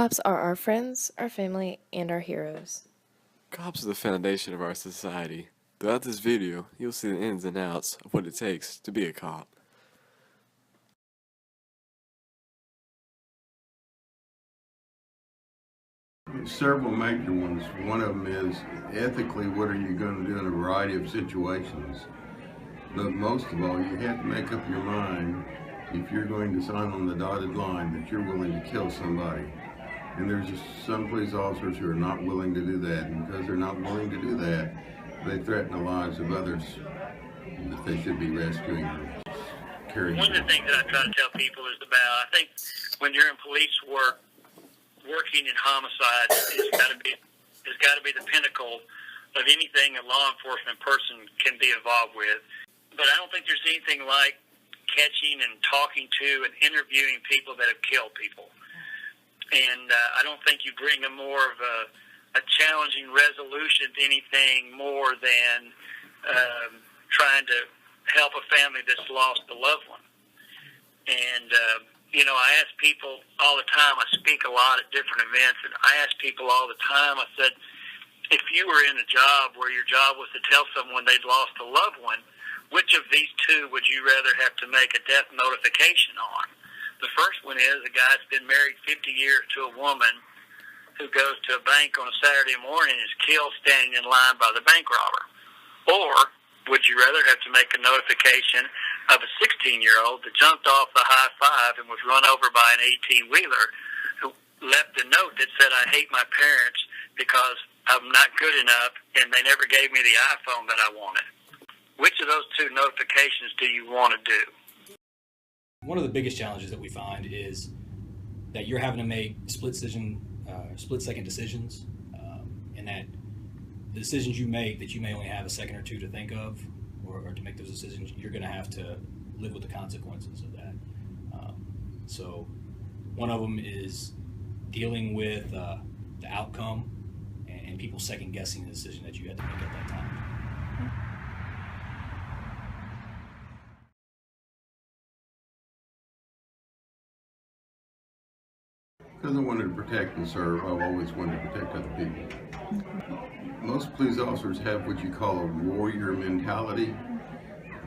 Cops are our friends, our family, and our heroes. Cops are the foundation of our society. Throughout this video, you'll see the ins and outs of what it takes to be a cop. Several major ones. One of them is ethically, what are you going to do in a variety of situations? But most of all, you have to make up your mind if you're going to sign on the dotted line that you're willing to kill somebody. And there's just some police officers who are not willing to do that, and because they're not willing to do that, they threaten the lives of others that they should be rescuing or caring One of the things that I try to tell people is I think when you're in police work, working in homicide has got to be the pinnacle of anything a law enforcement person can be involved with. But I don't think there's anything like catching and talking to and interviewing people that have killed people. And I don't think you bring a more of a challenging resolution to anything more than trying to help a family that's lost a loved one. And I ask people all the time, I speak a lot at different events, and I ask people all the time, I said, if you were in a job where your job was to tell someone they'd lost a loved one, which of these two would you rather have to make a death notification on? The first one is a guy that's been married 50 years to a woman who goes to a bank on a Saturday morning and is killed standing in line by the bank robber. Or would you rather have to make a notification of a 16-year-old that jumped off the high five and was run over by an 18-wheeler who left a note that said, I hate my parents because I'm not good enough and they never gave me the iPhone that I wanted? Which of those two notifications do you want to do? One of the biggest challenges that we find is that you're having to make split-second decisions, and that the decisions you make that you may only have a second or two to think of, or to make those decisions, you're going to have to live with the consequences of that. So one of them is dealing with the outcome and people second-guessing the decision that you had to make at that time. Because I wanted to protect and serve, I've always wanted to protect other people. Most police officers have what you call a warrior mentality.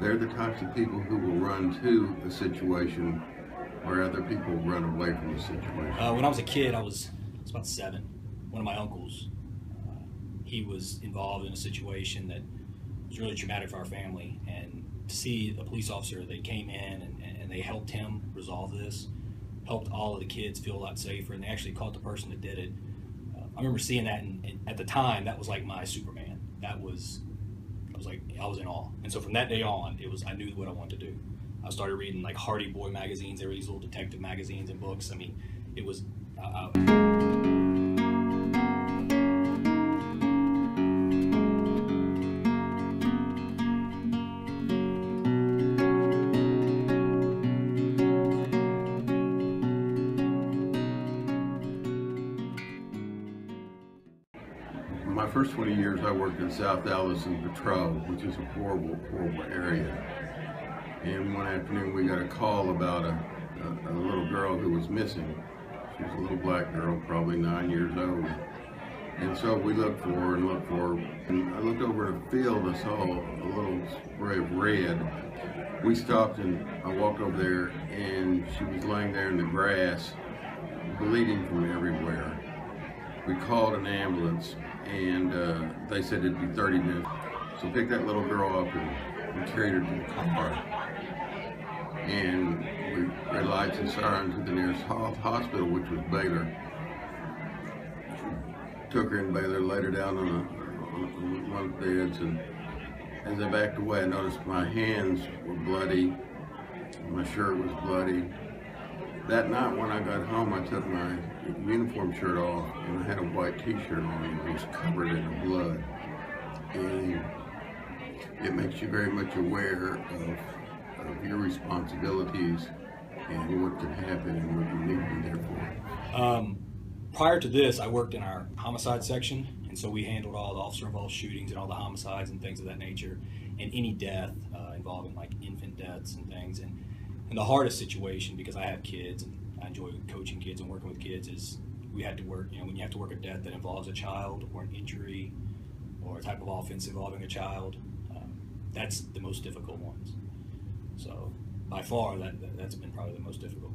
They're the types of people who will run to a situation where other people run away from the situation. When I was a kid, I was about 7. One of my uncles, he was involved in a situation that was really traumatic for our family. And to see a police officer, they came in and they helped him resolve this, helped all of the kids feel a lot safer, and they actually caught the person that did it. I remember seeing that, and at the time, that was like my Superman. I was in awe. And so from that day on, I knew what I wanted to do. I started reading like Hardy Boy magazines. There were these little detective magazines and books. I mean, it was. My first 20 years I worked in South Allison Patrol, which is a horrible, horrible area. And one afternoon we got a call about a little girl who was missing. She was a little black girl, probably 9 years old. And so we looked for her and looked for her. And I looked over in a field and saw a little spray of red. We stopped and I walked over there and she was laying there in the grass, bleeding from everywhere. We called an ambulance and they said it'd be 30 minutes. So we picked that little girl up and carried her to the car. And we red lights and sirens to the nearest hospital, which was Baylor. Took her in Baylor, laid her down on one of the beds, and as I backed away, I noticed my hands were bloody, my shirt was bloody. That night when I got home, I took my uniform shirt off and I had a white t-shirt on and it was covered in blood. And it makes you very much aware of your responsibilities and what can happen and what you need to be there for. Prior to this, I worked in our homicide section, and so we handled all the officer-involved shootings and all the homicides and things of that nature, and any death involving like infant deaths and things. And the hardest situation, because I have kids and I enjoy coaching kids and working with kids, is we had to work, when you have to work a death that involves a child or an injury or a type of offense involving a child, that's the most difficult ones. So by far, that's been probably the most difficult.